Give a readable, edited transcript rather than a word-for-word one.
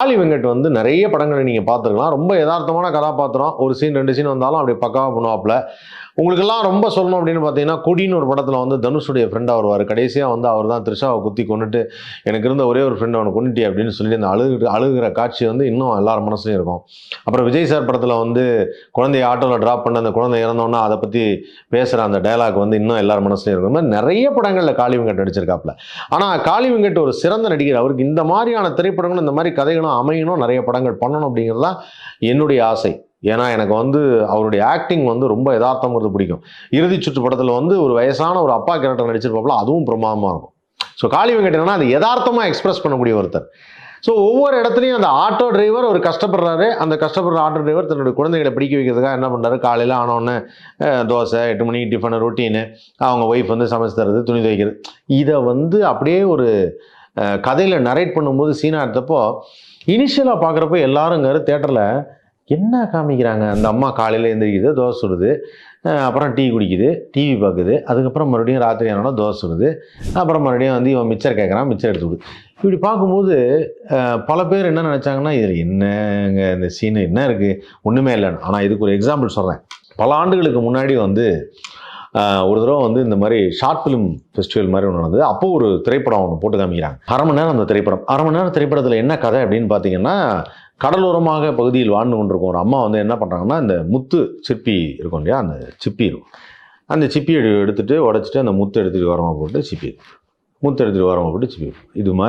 காளி வெங்கட் வந்து நிறைய படங்களை நீங்க பார்த்துருக்கலாம். ரொம்ப எதார்த்தமான கதாபாத்திரம். ஒரு சீன் 2 சீன் வந்தாலும் அப்படியே பக்காவா பண்ணுவாப்ல. உங்களுக்கெல்லாம் ரொம்ப சொல்லணும் அப்படின்னு பார்த்தீங்கன்னா, கொடின்னு ஒரு படத்துல வந்து தனுஷுடைய ஃப்ரெண்டா வருவாரு. கடைசியா வந்து அவர் தான் த்ரிஷாவ குத்தி கொன்னுட்டு, எனக்கு இருந்த ஒரே ஒரு ஃப்ரெண்ட் அவன கொன்னுட்டியே அப்படின்னு சொல்லிட்டு அந்த அழுகுற காட்சி வந்து இன்னும் எல்லார் மனசுலயும் இருக்கும். அப்புறம் விஜய் சார் படத்துல வந்து குழந்தைய ஆட்டோல டிராப் பண்ண அந்த குழந்தை இறந்தோன்னா அதை பத்தி பேசுற அந்த டயலாக் வந்து இன்னும் எல்லார் மனசுலயும் இருக்கும். இந்த மாதிரி நிறைய படங்கள்ல காளி வெங்கட் நடிச்சிருக்காப்ல. ஆனா காளி வெங்கட் ஒரு சிறந்த நடிகர். அவருக்கு இந்த மாதிரியான திரைப்படங்களும் இந்த மாதிரி கதைகளும் அமையணும், நிறைய படங்கள் பண்ணணும் அப்படிங்கிறது தான் என்னுடைய ஆசை. ஏன்னா எனக்கு வந்து அவருடைய ஆக்டிங் வந்து ரொம்ப யதார்த்தங்கிறது பிடிக்கும். இறுதி சுற்று படத்துல வந்து ஒரு வயசான ஒரு அப்பா கேரக்டர் நடிச்சிருப்பாப்ல, அதுவும் பிரமாதமா இருக்கும். ஸோ காளி வெங்கட் என்னன்னா அது யதார்த்தமா எக்ஸ்பிரஸ் பண்ணக்கூடிய ஒருத்தர். ஸோ ஒவ்வொரு இடத்துலையும் அந்த ஆட்டோ டிரைவர் ஒரு கஷ்டப்படுறாரு. அந்த கஷ்டப்படுற ஆட்டோ டிரைவர் தன்னுடைய குழந்தைகளை படிக்க வைக்கிறதுக்காக என்ன பண்ணுறாரு, காலையில் ஆனோடனே தோசை 8 மணிக்கு டிஃபனு ரொட்டீனு, அவங்க ஒய்ஃப் வந்து சமைச்சு தர்றது, துணி துவைக்கிறது, இதை வந்து அப்படியே ஒரு கதையில் நரேட் பண்ணும்போது சீனா எடுத்தப்போ இனிஷியலாக பார்க்குறப்போ எல்லாருங்கிற தேட்டரில் என்ன காமிக்கிறாங்க. அந்த அம்மா காலையில் எழுந்திரிக்குது, தோசை சுடுது, அப்புறம் டீ குடிக்குது, டிவி பார்க்குது, அதுக்கப்புறம் மறுபடியும் ராத்திரி ஆனோட தோசை சுடுது, அப்புறம் மறுபடியும் வந்து இவன் மிச்சர் கேட்குறான், மிச்சர் எடுத்து விடு. இப்படி பார்க்கும்போது பல பேர் என்ன நினச்சாங்கன்னா, இதில் என்னங்க இந்த சீனு என்ன இருக்குது, ஒன்றுமே இல்லைன்னு. ஆனால் இதுக்கு ஒரு எக்ஸாம்பிள் சொல்கிறேன். பல ஆண்டுகளுக்கு முன்னாடி வந்து ஒரு தடவை வந்து இந்த மாதிரி ஷார்ட் ஃபிலிம் ஃபெஸ்டிவல் மாதிரி ஒன்று நடந்தது. அப்போது ஒரு திரைப்படம் ஒன்று போட்டு காமிக்கிறாங்க. அரை மணி நேரம் அந்த திரைப்படம். அரை மணி நேரம் திரைப்படத்தில் என்ன கதை அப்படின்னு பார்த்தீங்கன்னா, கடலோரமாக பகுதியில் வாழ்ந்து கொண்டிருக்கும் ஒரு அம்மா வந்து என்ன பண்ணுறாங்கன்னா, இந்த முத்து சிப்பி இருக்கும் இல்லையா, அந்த சிப்பி இருக்கும். அந்த சிப்பியை எடுத்துகிட்டு உடச்சிட்டு அந்த முத்து எடுத்துகிட்டு ஓரமாக போட்டு சிப்பி, முத்து எடுத்துகிட்டு ஓரமாக போட்டு சிப்பி, இது மாதிரி